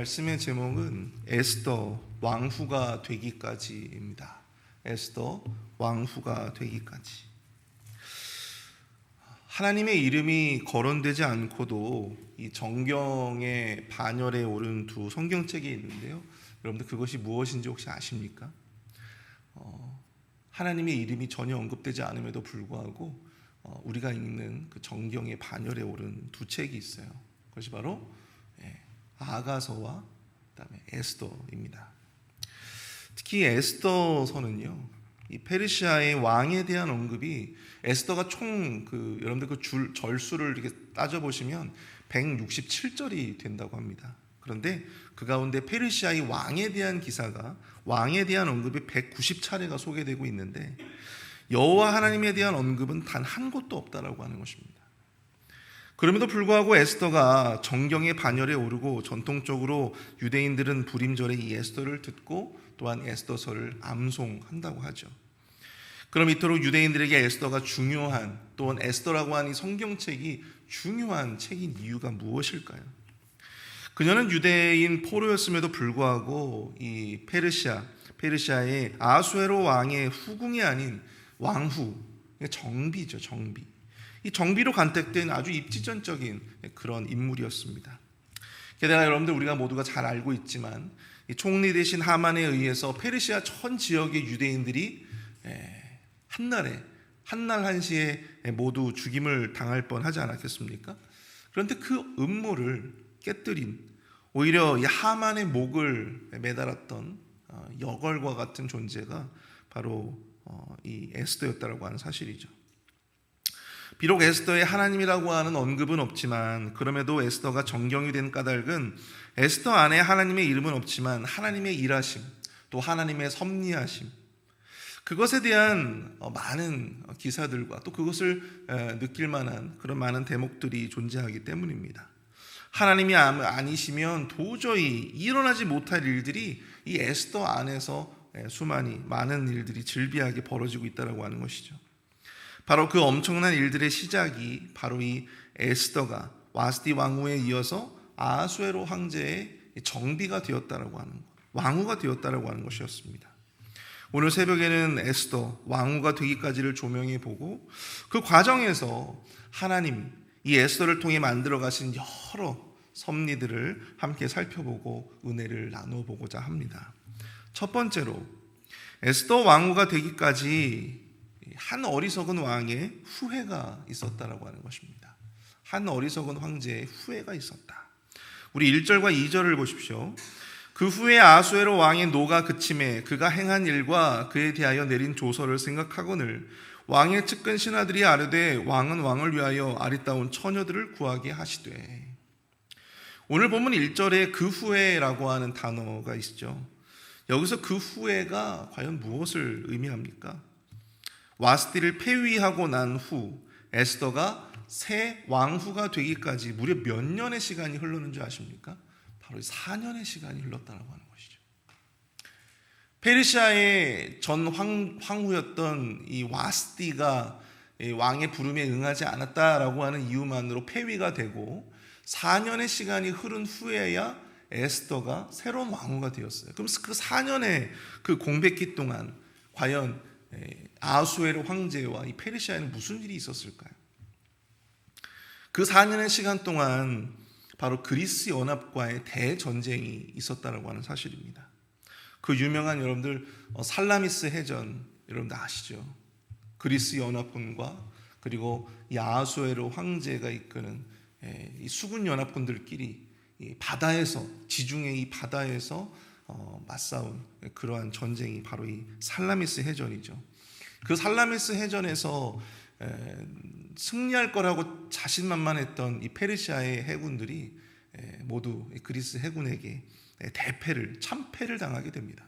말씀의 제목은 에스더 왕후가 되기까지입니다. 에스더 왕후가 되기까지. 하나님의 이름이 거론되지 않고도 이 정경의 반열에 오른 두 성경책이 있는데요. 여러분들 그것이 무엇인지 혹시 아십니까? 하나님의 이름이 전혀 언급되지 않음에도 불구하고 우리가 읽는 그 정경의 반열에 오른 두 책이 있어요. 그것이 바로 아가서와 그다음에 에스더입니다. 특히 에스더서는요, 이 페르시아의 왕에 대한 언급이 에스더가 총 여러분들 절수를 이렇게 따져 보시면 167절이 된다고 합니다. 그런데 그 가운데 페르시아의 왕에 대한 기사가 왕에 대한 언급이 190차례가 소개되고 있는데 여호와 하나님에 대한 언급은 단 한 곳도 없다라고 하는 것입니다. 그럼에도 불구하고 에스더가 정경의 반열에 오르고 전통적으로 유대인들은 불임절에 이 에스더를 듣고 또한 에스더서를 암송한다고 하죠. 그럼 이토록 유대인들에게 에스더가 중요한, 또한 에스더라고 하는 이 성경책이 중요한 책인 이유가 무엇일까요? 그녀는 유대인 포로였음에도 불구하고 이 페르시아의 아수에로 왕의 후궁이 아닌 왕후, 정비죠, 정비. 이 정비로 간택된 아주 입지전적인 그런 인물이었습니다. 게다가 여러분들 우리가 모두가 잘 알고 있지만 이 총리 대신 하만에 의해서 페르시아 전 지역의 유대인들이 한날 한시에 모두 죽임을 당할 뻔하지 않았겠습니까? 그런데 그 음모를 깨뜨린, 오히려 이 하만의 목을 매달았던 여걸과 같은 존재가 바로 이 에스더였다라고 하는 사실이죠. 비록 에스더의 하나님이라고 하는 언급은 없지만 그럼에도 에스더가 정경이 된 까닭은 에스더 안에 하나님의 이름은 없지만 하나님의 일하심, 또 하나님의 섭리하심, 그것에 대한 많은 기사들과 또 그것을 느낄 만한 그런 많은 대목들이 존재하기 때문입니다. 하나님이 아니시면 도저히 일어나지 못할 일들이 이 에스더 안에서 많은 일들이 즐비하게 벌어지고 있다고 하는 것이죠. 바로 그 엄청난 일들의 시작이 바로 이 에스더가 와스디 왕후에 이어서 아수에로 황제의 정비가 되었다라고 하는 것, 왕후가 되었다라고 하는 것이었습니다. 오늘 새벽에는 에스더 왕후가 되기까지를 조명해 보고 그 과정에서 하나님 이 에스더를 통해 만들어 가신 여러 섭리들을 함께 살펴보고 은혜를 나누어 보고자 합니다. 첫 번째로 에스더 왕후가 되기까지 한 어리석은 왕의 후회가 있었다라고 하는 것입니다. 한 어리석은 황제의 후회가 있었다. 우리 1절과 2절을 보십시오. 그 후에 아수에로 왕의 노가 그침에 그가 행한 일과 그에 대하여 내린 조서를 생각하거늘 왕의 측근 신하들이 아뢰되 왕은 왕을 위하여 아리따운 처녀들을 구하게 하시되. 오늘 본문 1절에 그 후에라고 하는 단어가 있죠. 여기서 그 후에가 과연 무엇을 의미합니까? 와스디를 폐위하고 난 후 에스더가 새 왕후가 되기까지 무려 몇 년의 시간이 흘렀는지 아십니까? 바로 4년의 시간이 흘렀다고 하는 것이죠. 페르시아의 전 황후였던 이 와스디가 왕의 부름에 응하지 않았다라고 하는 이유만으로 폐위가 되고 4년의 시간이 흐른 후에야 에스더가 새로운 왕후가 되었어요. 그럼 그 4년의 그 공백기 동안 과연 아수에로 황제와 이 페르시아에는 무슨 일이 있었을까요? 그 4년의 시간 동안 바로 그리스 연합과의 대전쟁이 있었다라고 하는 사실입니다. 그 유명한 여러분들 살라미스 해전 여러분들 아시죠? 그리스 연합군과 그리고 이 아수에로 황제가 이끄는 이 수군 연합군들끼리 이 바다에서 지중해 이 바다에서 맞싸운 그러한 전쟁이 바로 이 살라미스 해전이죠. 그 살라미스 해전에서 승리할 거라고 자신만만했던 이 페르시아의 해군들이 모두 그리스 해군에게 참패를 당하게 됩니다.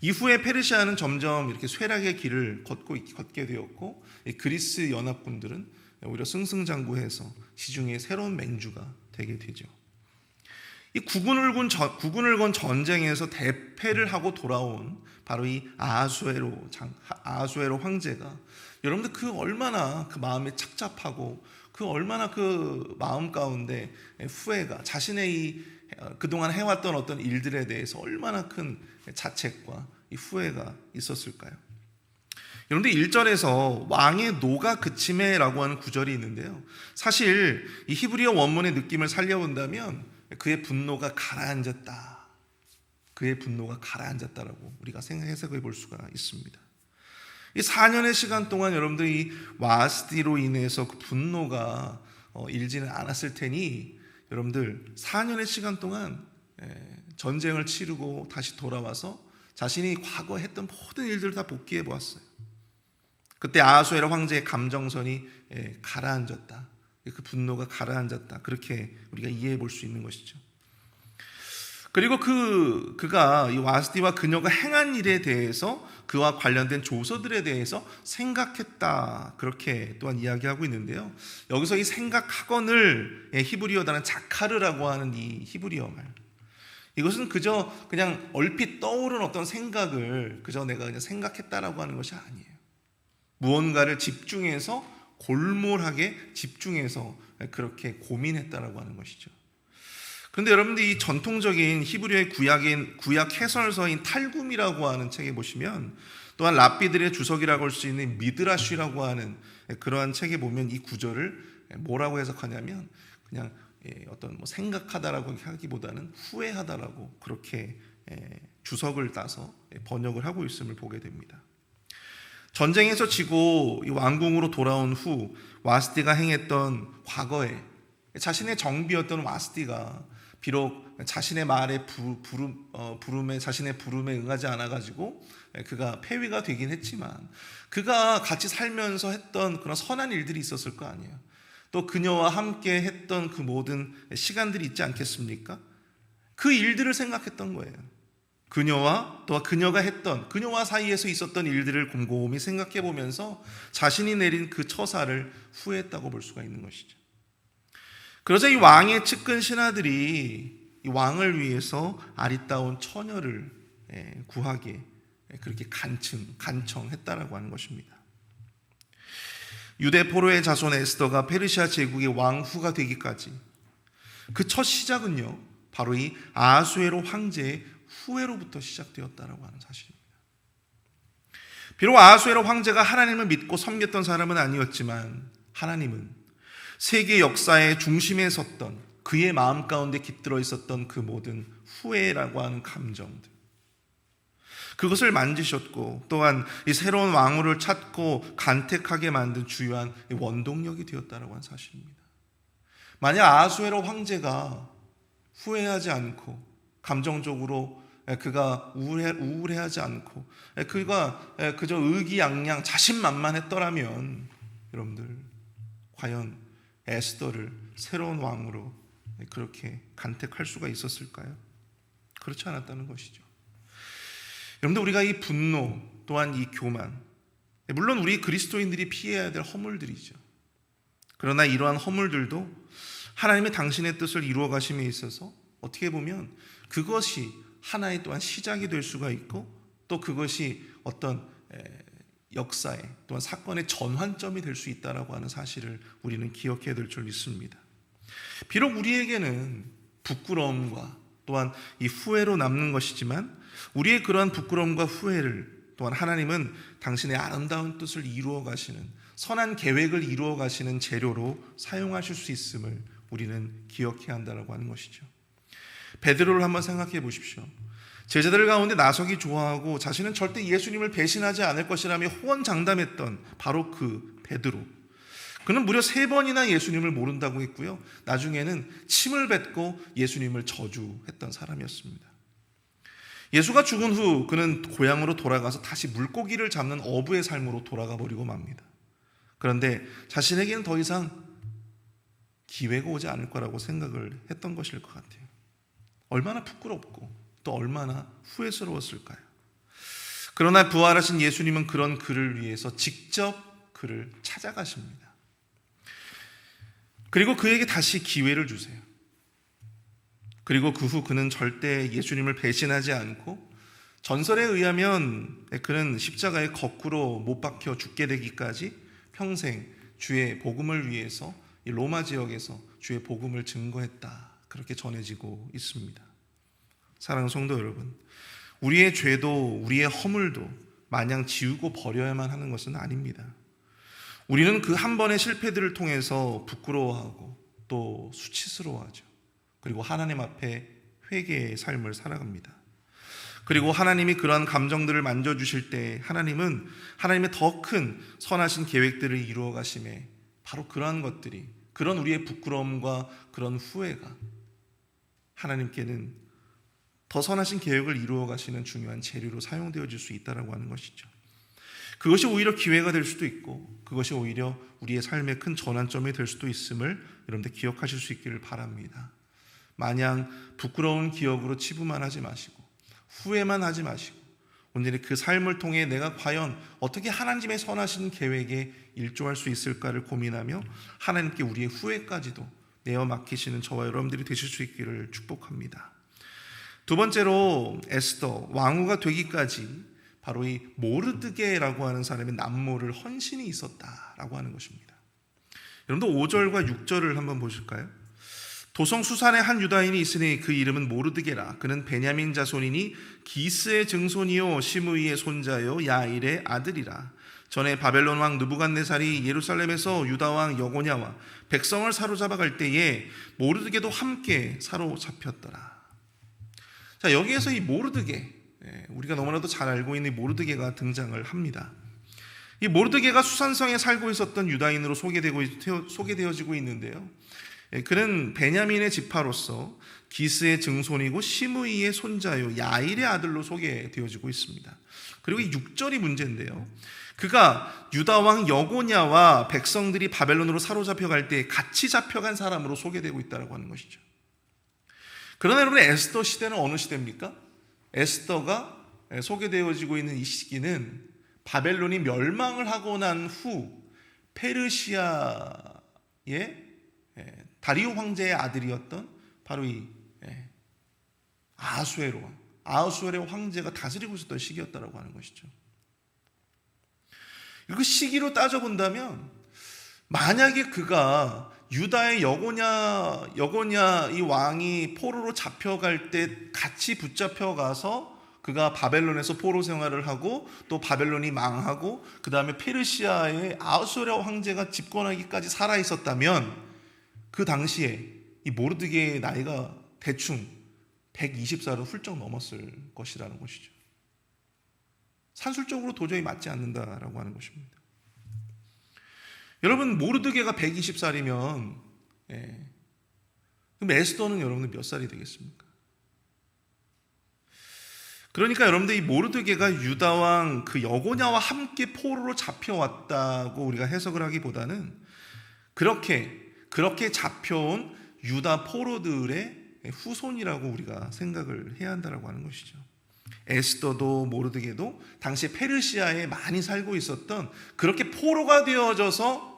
이후에 페르시아는 점점 이렇게 쇠락의 길을 걷게 되었고 그리스 연합군들은 오히려 승승장구해서 시중에 새로운 맹주가 되게 되죠. 이 구군을 건 전쟁에서 대패를 하고 돌아온 바로 이 아수에로 황제가 여러분들 그 얼마나 그 마음에 착잡하고 그 얼마나 그 마음 가운데 후회가 자신의 이 그동안 해왔던 어떤 일들에 대해서 얼마나 큰 자책과 이 후회가 있었을까요? 여러분들 1절에서 왕의 노가 그침에라고 하는 구절이 있는데요, 사실 이 히브리어 원문의 느낌을 살려본다면 그의 분노가 가라앉았다, 그의 분노가 가라앉았다라고 우리가 해석해 볼 수가 있습니다. 이 4년의 시간 동안 여러분들이 와스디로 인해서 그 분노가 일지는 않았을 테니, 여러분들 4년의 시간 동안 전쟁을 치르고 다시 돌아와서 자신이 과거 했던 모든 일들을 다 복귀해 보았어요. 그때 아하수에로 황제의 감정선이 가라앉았다, 그 분노가 가라앉았다, 그렇게 우리가 이해해 볼 수 있는 것이죠. 그리고 그가 이 와스디와 그녀가 행한 일에 대해서, 그와 관련된 조서들에 대해서 생각했다, 그렇게 또한 이야기하고 있는데요, 여기서 이 생각하건을 히브리어 단어 자카르라고 하는 이 히브리어 말, 이것은 그냥 얼핏 떠오른 어떤 생각을 그저 내가 그냥 생각했다라고 하는 것이 아니에요. 무언가를 집중해서, 골몰하게 집중해서 그렇게 고민했다라고 하는 것이죠. 그런데 여러분들 이 전통적인 히브리어의 구약 해설서인 탈굼이라고 하는 책에 보시면, 또한 랍비들의 주석이라고 할 수 있는 미드라쉬라고 하는 그러한 책에 보면 이 구절을 뭐라고 해석하냐면, 그냥 어떤 생각하다라고 하기보다는 후회하다라고 그렇게 주석을 따서 번역을 하고 있음을 보게 됩니다. 전쟁에서 지고 왕궁으로 돌아온 후 와스디가 행했던 과거에 자신의 정비였던 와스디가 비록 자신의 말에 부름에 자신의 부름에 응하지 않아가지고 그가 폐위가 되긴 했지만, 그가 같이 살면서 했던 그런 선한 일들이 있었을 거 아니에요. 또 그녀와 함께 했던 그 모든 시간들이 있지 않겠습니까? 그 일들을 생각했던 거예요. 그녀와 사이에서 있었던 일들을 곰곰이 생각해 보면서 자신이 내린 그 처사를 후회했다고 볼 수가 있는 것이죠. 그러자 이 왕의 측근 신하들이 이 왕을 위해서 아리따운 처녀를 구하게 그렇게 간청했다라고 하는 것입니다. 유대 포로의 자손 에스더가 페르시아 제국의 왕후가 되기까지 그 첫 시작은요, 바로 이 아하수에로 황제의 후회로부터 시작되었다라고 하는 사실입니다. 비록 아하수에로 황제가 하나님을 믿고 섬겼던 사람은 아니었지만, 하나님은 세계 역사의 중심에 섰던, 그의 마음 가운데 깃들어 있었던 그 모든 후회라고 하는 감정들, 그것을 만지셨고, 또한 이 새로운 왕후를 찾고 간택하게 만든 주요한 원동력이 되었다라고 하는 사실입니다. 만약 아하수에로 황제가 후회하지 않고, 감정적으로 그가 우울해하지 않고, 그가 그저 의기양양 자신만만했더라면, 여러분들 과연 에스더를 새로운 왕으로 그렇게 간택할 수가 있었을까요? 그렇지 않았다는 것이죠. 여러분들, 우리가 이 분노, 또한 이 교만, 물론 우리 그리스도인들이 피해야 될 허물들이죠. 그러나 이러한 허물들도 하나님의 당신의 뜻을 이루어 가심에 있어서 어떻게 보면 그것이 하나의 또한 시작이 될 수가 있고, 또 그것이 어떤 역사의 또한 사건의 전환점이 될 수 있다라고 하는 사실을 우리는 기억해야 될 줄 믿습니다. 비록 우리에게는 부끄러움과 또한 이 후회로 남는 것이지만, 우리의 그러한 부끄러움과 후회를 또한 하나님은 당신의 아름다운 뜻을 이루어 가시는, 선한 계획을 이루어 가시는 재료로 사용하실 수 있음을 우리는 기억해야 한다라고 하는 것이죠. 베드로를 한번 생각해 보십시오. 제자들 가운데 나서기 좋아하고 자신은 절대 예수님을 배신하지 않을 것이라며 호언장담했던 바로 그 베드로, 그는 무려 3번이나 예수님을 모른다고 했고요, 나중에는 침을 뱉고 예수님을 저주했던 사람이었습니다. 예수가 죽은 후 그는 고향으로 돌아가서 다시 물고기를 잡는 어부의 삶으로 돌아가 버리고 맙니다. 그런데 자신에게는 더 이상 기회가 오지 않을 거라고 생각을 했던 것일 것 같아요. 얼마나 부끄럽고 또 얼마나 후회스러웠을까요? 그러나 부활하신 예수님은 그런 그를 위해서 직접 그를 찾아가십니다. 그리고 그에게 다시 기회를 주세요. 그리고 그 후 그는 절대 예수님을 배신하지 않고, 전설에 의하면 그는 십자가에 거꾸로 못 박혀 죽게 되기까지 평생 주의 복음을 위해서 이 로마 지역에서 주의 복음을 증거했다, 그렇게 전해지고 있습니다. 사랑하는 성도 여러분, 우리의 죄도 우리의 허물도 마냥 지우고 버려야만 하는 것은 아닙니다. 우리는 그 한 번의 실패들을 통해서 부끄러워하고 또 수치스러워하죠. 그리고 하나님 앞에 회개의 삶을 살아갑니다. 그리고 하나님이 그러한 감정들을 만져주실 때 하나님은 하나님의 더 큰 선하신 계획들을 이루어 가심에 바로 그러한 것들이, 그런 우리의 부끄러움과 그런 후회가 하나님께는 더 선하신 계획을 이루어 가시는 중요한 재료로 사용되어질 수 있다고 하는 것이죠. 그것이 오히려 기회가 될 수도 있고 그것이 오히려 우리의 삶의 큰 전환점이 될 수도 있음을 여러분들 기억하실 수 있기를 바랍니다. 마냥 부끄러운 기억으로 치부만 하지 마시고 후회만 하지 마시고 오늘의 그 삶을 통해 내가 과연 어떻게 하나님의 선하신 계획에 일조할 수 있을까를 고민하며 하나님께 우리의 후회까지도 내어 맡기시는 저와 여러분들이 되실 수 있기를 축복합니다. 두 번째로 에스더, 왕후가 되기까지 바로 이 모르드게라고 하는 사람의 남모를 헌신이 있었다라고 하는 것입니다. 여러분도 5절과 6절을 한번 보실까요? 도성 수산에 한 유다인이 있으니 그 이름은 모르드게라. 그는 베냐민 자손이니 기스의 증손이요 시므이의 손자요 야일의 아들이라. 전에 바벨론 왕 느부갓네살이 예루살렘에서 유다 왕 여고냐와 백성을 사로잡아 갈 때에 모르드게도 함께 사로잡혔더라. 자, 여기에서 이 모르드게, 우리가 너무나도 잘 알고 있는 모르드게가 등장을 합니다. 이 모르드게가 수산성에 살고 있었던 유다인으로 소개되어지고 있는데요. 그는 베냐민의 지파로서 기스의 증손이고 시므이의 손자요 야일의 아들로 소개되어지고 있습니다. 그리고 이 6절이 문제인데요. 그가 유다 왕 여고냐와 백성들이 바벨론으로 사로잡혀갈 때 같이 잡혀간 사람으로 소개되고 있다고 하는 것이죠. 그러나 여러분, 에스더 시대는 어느 시대입니까? 에스더가 소개되어지고 있는 이 시기는 바벨론이 멸망을 하고 난 후 페르시아의 다리오 황제의 아들이었던 바로 이 아하수에로 황제가 다스리고 있었던 시기였다고 하는 것이죠. 그 시기로 따져본다면 만약에 그가 유다의 여고냐 이 왕이 포로로 잡혀갈 때 같이 붙잡혀가서 그가 바벨론에서 포로 생활을 하고 또 바벨론이 망하고 그 다음에 페르시아의 아하수에로 황제가 집권하기까지 살아 있었다면 그 당시에 이 모르드게의 나이가 대충 120살은 훌쩍 넘었을 것이라는 것이죠. 산술적으로 도저히 맞지 않는다라고 하는 것입니다. 여러분, 모르드게가 120살이면 그럼 에스더는 여러분들 몇 살이 되겠습니까? 그러니까 여러분들 이 모르드게가 유다왕 그 여고냐와 함께 포로로 잡혀왔다고 우리가 해석을 하기보다는 그렇게 잡혀온 유다 포로들의 후손이라고 우리가 생각을 해야 한다고 하는 것이죠. 에스더도 모르드게도 당시에 페르시아에 많이 살고 있었던, 그렇게 포로가 되어져서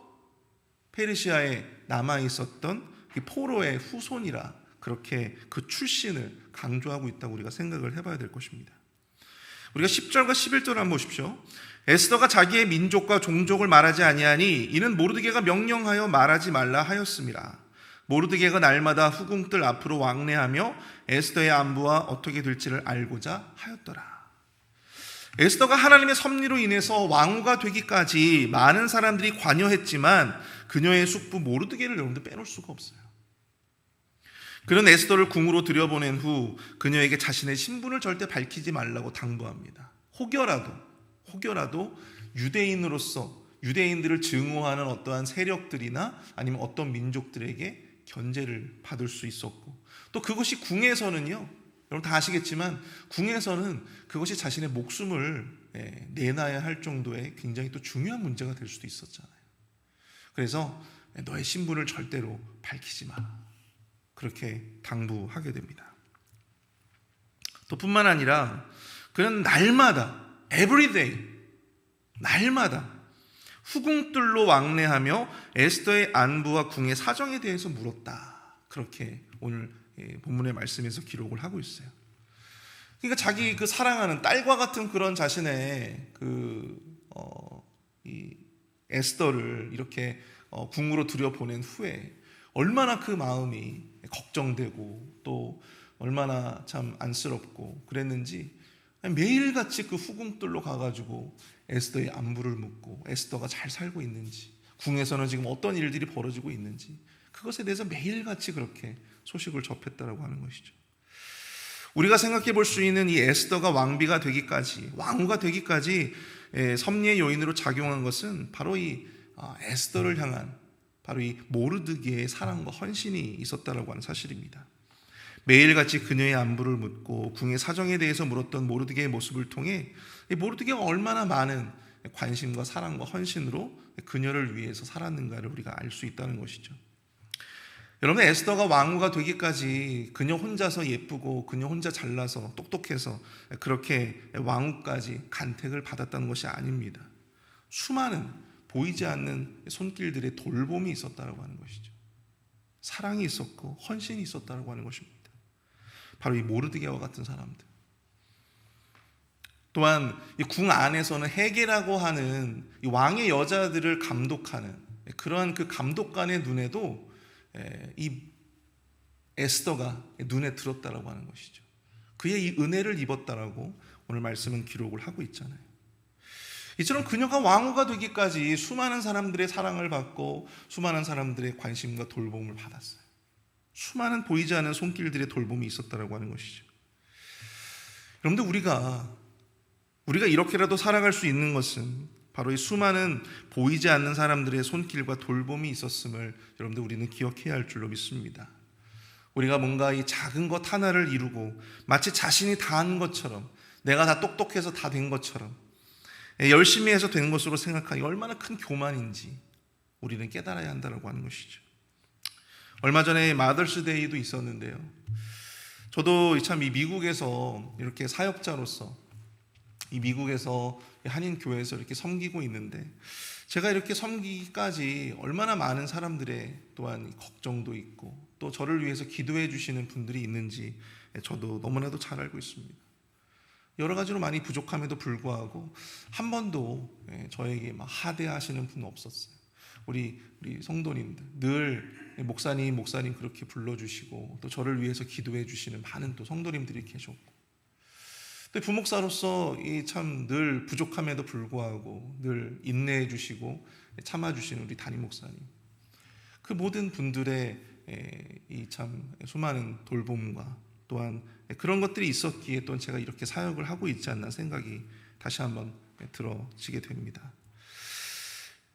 페르시아에 남아있었던 이 포로의 후손이라 그렇게 그 출신을 강조하고 있다고 우리가 생각을 해봐야 될 것입니다. 우리가 10절과 11절을 한번 보십시오. 에스더가 자기의 민족과 종족을 말하지 아니하니 이는 모르드게가 명령하여 말하지 말라 하였습니다. 모르드게가 날마다 후궁들 앞으로 왕래하며 에스더의 안부와 어떻게 될지를 알고자 하였더라. 에스더가 하나님의 섭리로 인해서 왕후가 되기까지 많은 사람들이 관여했지만 그녀의 숙부 모르드게를 여러분들 빼놓을 수가 없어요. 그런 에스더를 궁으로 들여보낸 후 그녀에게 자신의 신분을 절대 밝히지 말라고 당부합니다. 혹여라도 유대인으로서 유대인들을 증오하는 어떠한 세력들이나 아니면 어떤 민족들에게 견제를 받을 수 있었고, 또 그것이 궁에서는요, 여러분 다 아시겠지만 궁에서는 그것이 자신의 목숨을 내놔야 할 정도의 굉장히 또 중요한 문제가 될 수도 있었잖아요. 그래서 너의 신분을 절대로 밝히지 마, 그렇게 당부하게 됩니다. 또 뿐만 아니라 그는 날마다 everyday 날마다 후궁들로 왕래하며 에스더의 안부와 궁의 사정에 대해서 물었다, 그렇게 오늘 본문의 말씀에서 기록을 하고 있어요. 그러니까 자기 그 사랑하는 딸과 같은 그런 자신의 이 에스더를 이렇게 궁으로 들여보낸 후에 얼마나 그 마음이 걱정되고 또 얼마나 참 안쓰럽고 그랬는지 매일같이 그 후궁들로 가가지고 에스더의 안부를 묻고 에스더가 잘 살고 있는지, 궁에서는 지금 어떤 일들이 벌어지고 있는지 그것에 대해서 매일같이 그렇게 소식을 접했다라고 하는 것이죠. 우리가 생각해 볼 수 있는 이 에스더가 왕비가 되기까지, 왕후가 되기까지 섭리의 요인으로 작용한 것은 바로 이 에스더를 향한 바로 이 모르드게의 사랑과 헌신이 있었다라고 하는 사실입니다. 매일같이 그녀의 안부를 묻고 궁의 사정에 대해서 물었던 모르드게의 모습을 통해 모르드게가 얼마나 많은 관심과 사랑과 헌신으로 그녀를 위해서 살았는가를 우리가 알 수 있다는 것이죠. 여러분, 에스더가 왕후가 되기까지 그녀 혼자서 예쁘고 그녀 혼자 잘나서 똑똑해서 그렇게 왕후까지 간택을 받았다는 것이 아닙니다. 수많은 보이지 않는 손길들의 돌봄이 있었다고 하는 것이죠. 사랑이 있었고 헌신이 있었다고 하는 것입니다. 바로 이 모르드게와 같은 사람들. 또한 이 궁 안에서는 헤게라고 하는 이 왕의 여자들을 감독하는 그러한 그 감독관의 눈에도 이 에스더가 눈에 들었다라고 하는 것이죠. 그의 이 은혜를 입었다라고 오늘 말씀은 기록을 하고 있잖아요. 이처럼 그녀가 왕후가 되기까지 수많은 사람들의 사랑을 받고 수많은 사람들의 관심과 돌봄을 받았어요. 수많은 보이지 않는 손길들의 돌봄이 있었다라고 하는 것이죠. 여러분들, 우리가 이렇게라도 살아갈 수 있는 것은 바로 이 수많은 보이지 않는 사람들의 손길과 돌봄이 있었음을 여러분들 우리는 기억해야 할 줄로 믿습니다. 우리가 뭔가 이 작은 것 하나를 이루고 마치 자신이 다 한 것처럼, 내가 다 똑똑해서 다 된 것처럼 열심히 해서 된 것으로 생각하니 얼마나 큰 교만인지 우리는 깨달아야 한다고 하는 것이죠. 얼마 전에 마더스데이도 있었는데요. 저도 참 이 미국에서 이렇게 사역자로서 이 미국에서 한인 교회에서 이렇게 섬기고 있는데, 제가 이렇게 섬기기까지 얼마나 많은 사람들의 또한 걱정도 있고 또 저를 위해서 기도해 주시는 분들이 있는지 저도 너무나도 잘 알고 있습니다. 여러 가지로 많이 부족함에도 불구하고 한 번도 저에게 막 하대하시는 분은 없었어요. 우리 성도님들 늘 목사님 그렇게 불러주시고 또 저를 위해서 기도해 주시는 많은 또 성도님들이 계셨고, 또 부목사로서 참 늘 부족함에도 불구하고 늘 인내해 주시고 참아 주시는 우리 담임 목사님, 그 모든 분들의 이 참 수많은 돌봄과 또한 그런 것들이 있었기에 또 제가 이렇게 사역을 하고 있지 않나 생각이 다시 한번 들어지게 됩니다.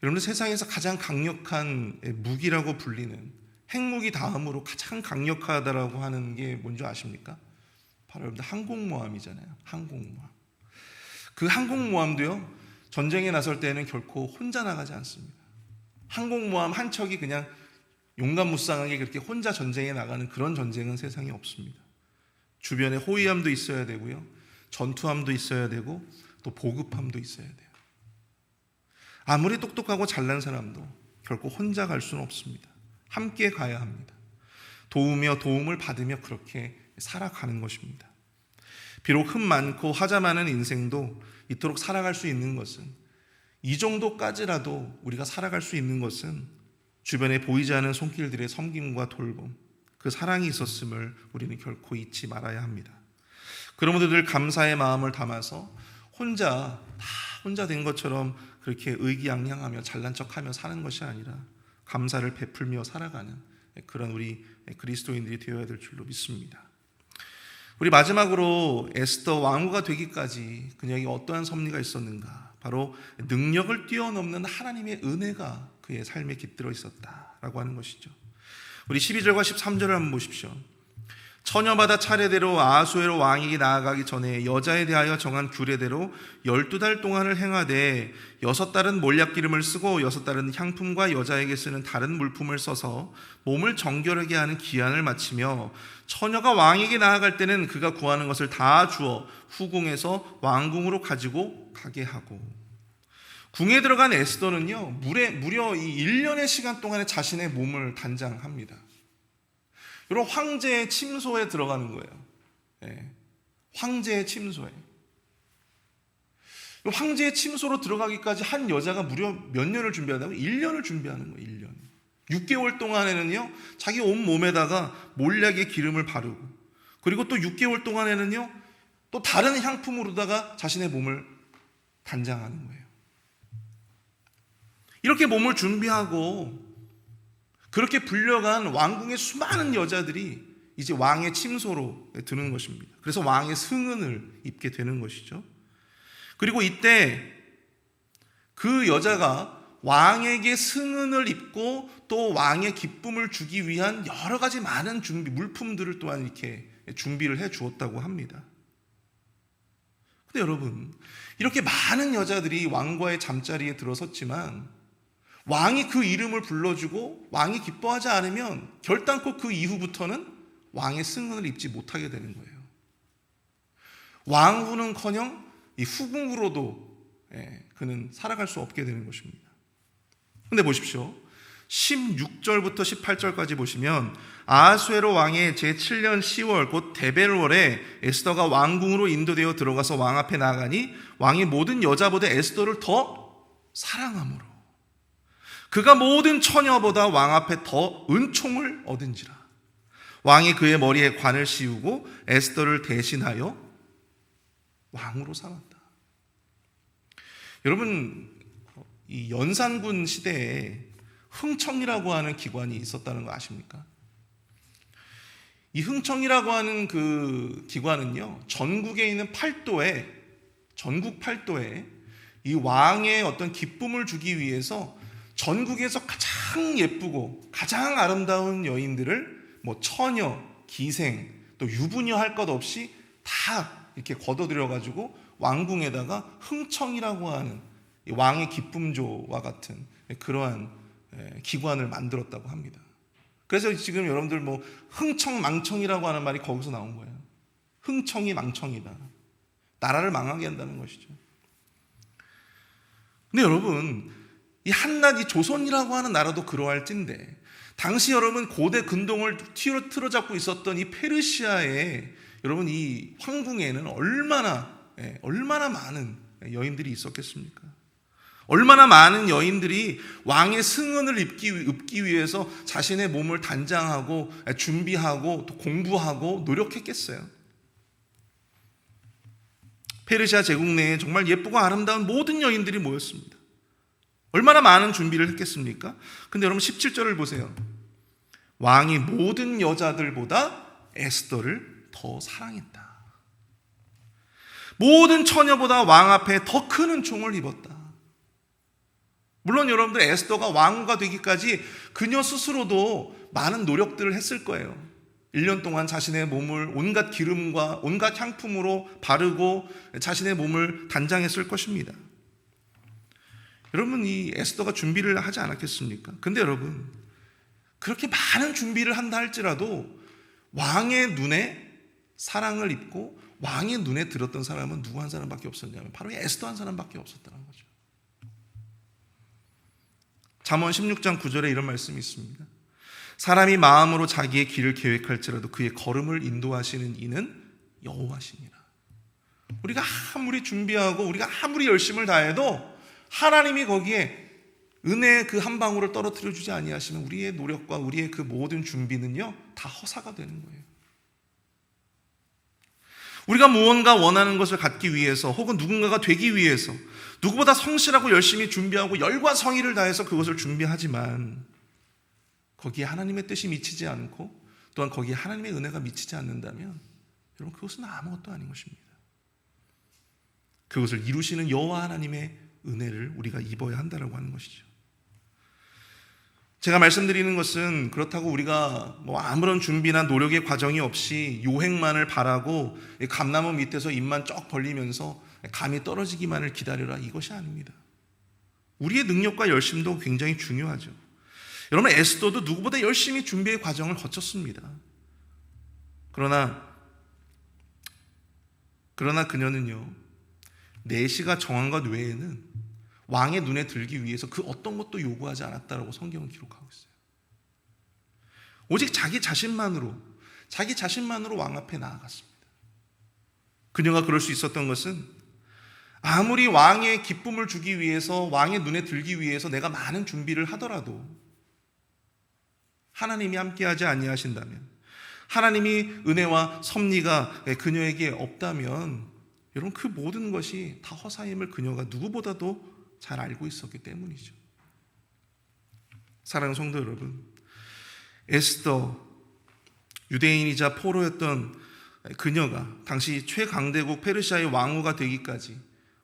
여러분들, 세상에서 가장 강력한 무기라고 불리는 핵무기 다음으로 가장 강력하다라고 하는 게 뭔지 아십니까? 바로 여러분들 항공모함이잖아요. 항공모함. 그 항공모함도요, 전쟁에 나설 때는 결코 혼자 나가지 않습니다. 항공모함 한 척이 그냥 용감무쌍하게 그렇게 혼자 전쟁에 나가는 그런 전쟁은 세상에 없습니다. 주변에 호위함도 있어야 되고요, 전투함도 있어야 되고 또 보급함도 있어야 돼요. 아무리 똑똑하고 잘난 사람도 결코 혼자 갈 수는 없습니다. 함께 가야 합니다. 도우며 도움을 받으며 그렇게 살아가는 것입니다. 비록 흠 많고 하자 많은 인생도 이토록 살아갈 수 있는 것은, 이 정도까지라도 우리가 살아갈 수 있는 것은 주변에 보이지 않는 손길들의 섬김과 돌봄, 그 사랑이 있었음을 우리는 결코 잊지 말아야 합니다. 그러므로 늘 감사의 마음을 담아서 혼자 된 것처럼 그렇게 의기양양하며 잘난 척하며 사는 것이 아니라 감사를 베풀며 살아가는 그런 우리 그리스도인들이 되어야 될 줄로 믿습니다. 우리 마지막으로 에스더 왕후가 되기까지 그녀에게 어떠한 섭리가 있었는가? 바로 능력을 뛰어넘는 하나님의 은혜가 그의 삶에 깃들어 있었다라고 하는 것이죠. 우리 12절과 13절을 한번 보십시오. 처녀마다 차례대로 아하수에로 왕에게 나아가기 전에 여자에 대하여 정한 규례대로 12달 동안을 행하되 6달은 몰약기름을 쓰고 6달은 향품과 여자에게 쓰는 다른 물품을 써서 몸을 정결하게 하는 기한을 마치며, 처녀가 왕에게 나아갈 때는 그가 구하는 것을 다 주어 후궁에서 왕궁으로 가지고 가게 하고. 궁에 들어간 에스더는요, 무려 이 1년의 시간 동안에 자신의 몸을 단장합니다. 이런 황제의 침소에 들어가는 거예요. 네. 황제의 침소에. 황제의 침소로 들어가기까지 한 여자가 무려 몇 년을 준비한다고? 1년을 준비하는 거예요. 1년. 6개월 동안에는요, 자기 온 몸에다가 몰약의 기름을 바르고, 그리고 또 6개월 동안에는요, 또 다른 향품으로다가 자신의 몸을 단장하는 거예요. 이렇게 몸을 준비하고 그렇게 불려간 왕궁의 수많은 여자들이 이제 왕의 침소로 드는 것입니다. 그래서 왕의 승은을 입게 되는 것이죠. 그리고 이때 그 여자가 왕에게 승은을 입고 또 왕의 기쁨을 주기 위한 여러 가지 많은 물품들을 또한 이렇게 준비를 해 주었다고 합니다. 근데 여러분, 이렇게 많은 여자들이 왕과의 잠자리에 들어섰지만 왕이 그 이름을 불러주고 왕이 기뻐하지 않으면 결단코 그 이후부터는 왕의 승은을 입지 못하게 되는 거예요. 왕후는커녕 이 후궁으로도 그는 살아갈 수 없게 되는 것입니다. 근데 보십시오. 16절부터 18절까지 보시면 아하수에로 왕의 제7년 10월 곧 데벨월에 에스더가 왕궁으로 인도되어 들어가서 왕 앞에 나가니 왕이 모든 여자보다 에스더를 더 사랑하므로 그가 모든 처녀보다 왕 앞에 더 은총을 얻은지라. 왕이 그의 머리에 관을 씌우고 에스더를 대신하여 왕으로 삼았다. 여러분, 이 연산군 시대에 흥청이라고 하는 기관이 있었다는 거 아십니까? 이 흥청이라고 하는 그 기관은요, 전국에 있는 전국 팔도에 이 왕의 어떤 기쁨을 주기 위해서 전국에서 가장 예쁘고 가장 아름다운 여인들을 뭐 처녀, 기생, 또 유부녀 할 것 없이 다 이렇게 걷어들여가지고 왕궁에다가 흥청이라고 하는 왕의 기쁨조와 같은 그러한 기관을 만들었다고 합니다. 그래서 지금 여러분들 뭐 흥청망청이라고 하는 말이 거기서 나온 거예요. 흥청이 망청이다. 나라를 망하게 한다는 것이죠. 근데 여러분, 이 한낱 이 조선이라고 하는 나라도 그러할진데 당시 여러분 고대 근동을 틀어잡고 있었던 이 페르시아의 여러분 이 황궁에는 얼마나 많은 여인들이 있었겠습니까? 얼마나 많은 여인들이 왕의 승은을 입기 위해서 자신의 몸을 단장하고 준비하고 또 공부하고 노력했겠어요. 페르시아 제국 내에 정말 예쁘고 아름다운 모든 여인들이 모였습니다. 얼마나 많은 준비를 했겠습니까? 근데 여러분 17절을 보세요. 왕이 모든 여자들보다 에스더를 더 사랑했다. 모든 처녀보다 왕 앞에 더 큰 은총을 입었다. 물론 여러분들 에스더가 왕후가 되기까지 그녀 스스로도 많은 노력들을 했을 거예요. 1년 동안 자신의 몸을 온갖 기름과 온갖 향품으로 바르고 자신의 몸을 단장했을 것입니다. 여러분, 이 에스더가 준비를 하지 않았겠습니까? 근데 여러분, 그렇게 많은 준비를 한다 할지라도 왕의 눈에 사랑을 입고 왕의 눈에 들었던 사람은 누구 한 사람밖에 없었냐면 바로 에스더 한 사람밖에 없었다는 거죠. 잠언 16장 9절에 이런 말씀이 있습니다. 사람이 마음으로 자기의 길을 계획할지라도 그의 걸음을 인도하시는 이는 여호와시니라. 우리가 아무리 준비하고 우리가 아무리 열심을 다해도 하나님이 거기에 은혜의 그 한 방울을 떨어뜨려 주지 아니하시면 우리의 노력과 우리의 그 모든 준비는요 다 허사가 되는 거예요. 우리가 무언가 원하는 것을 갖기 위해서 혹은 누군가가 되기 위해서 누구보다 성실하고 열심히 준비하고 열과 성의를 다해서 그것을 준비하지만 거기에 하나님의 뜻이 미치지 않고 또한 거기에 하나님의 은혜가 미치지 않는다면 여러분 그것은 아무것도 아닌 것입니다. 그것을 이루시는 여호와 하나님의 은혜를 우리가 입어야 한다라고 하는 것이죠. 제가 말씀드리는 것은 그렇다고 우리가 뭐 아무런 준비나 노력의 과정이 없이 요행만을 바라고 감나무 밑에서 입만 쩍 벌리면서 감이 떨어지기만을 기다려라 이것이 아닙니다. 우리의 능력과 열심도 굉장히 중요하죠. 여러분 에스더도 누구보다 열심히 준비의 과정을 거쳤습니다. 그러나 그녀는요 내시가 정한 것 외에는 왕의 눈에 들기 위해서 그 어떤 것도 요구하지 않았다라고 성경은 기록하고 있어요. 오직 자기 자신만으로 왕 앞에 나아갔습니다. 그녀가 그럴 수 있었던 것은 아무리 왕의 기쁨을 주기 위해서 왕의 눈에 들기 위해서 내가 많은 준비를 하더라도 하나님이 함께하지 아니하신다면, 하나님이 은혜와 섭리가 그녀에게 없다면 여러분 그 모든 것이 다 허사임을 그녀가 누구보다도 잘 알고 있었기 때문이죠. 사랑하는 성도 여러분, 에스더, 유대인이자 포로였던 그녀가 당시 최강대국 페르시아의 왕후가 되기까지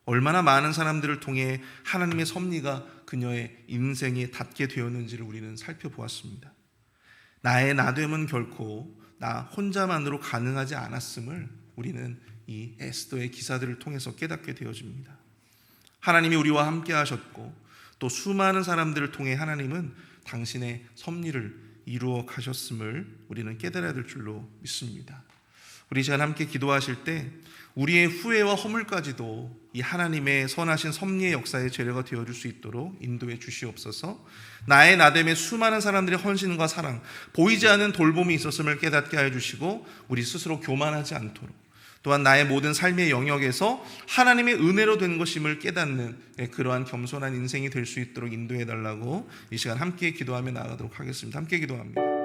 얼마나 많은 사람들을 통해 하나님의 섭리가 그녀의 인생에 닿게 되었는지를 우리는 살펴보았습니다. 나의 나됨은 결코 나 혼자만으로 가능하지 않았음을 우리는 이 에스더의 기사들을 통해서 깨닫게 되어집니다. 하나님이 우리와 함께 하셨고 또 수많은 사람들을 통해 하나님은 당신의 섭리를 이루어 가셨음을 우리는 깨달아야 될 줄로 믿습니다. 우리 시간 함께 기도하실 때 우리의 후회와 허물까지도 이 하나님의 선하신 섭리의 역사의 재료가 되어줄 수 있도록 인도해 주시옵소서. 나의 나됨에 수많은 사람들의 헌신과 사랑, 보이지 않는 돌봄이 있었음을 깨닫게 하여 주시고 우리 스스로 교만하지 않도록, 또한 나의 모든 삶의 영역에서 하나님의 은혜로 된 것임을 깨닫는 그러한 겸손한 인생이 될 수 있도록 인도해 달라고 이 시간 함께 기도하며 나아가도록 하겠습니다. 함께 기도합니다.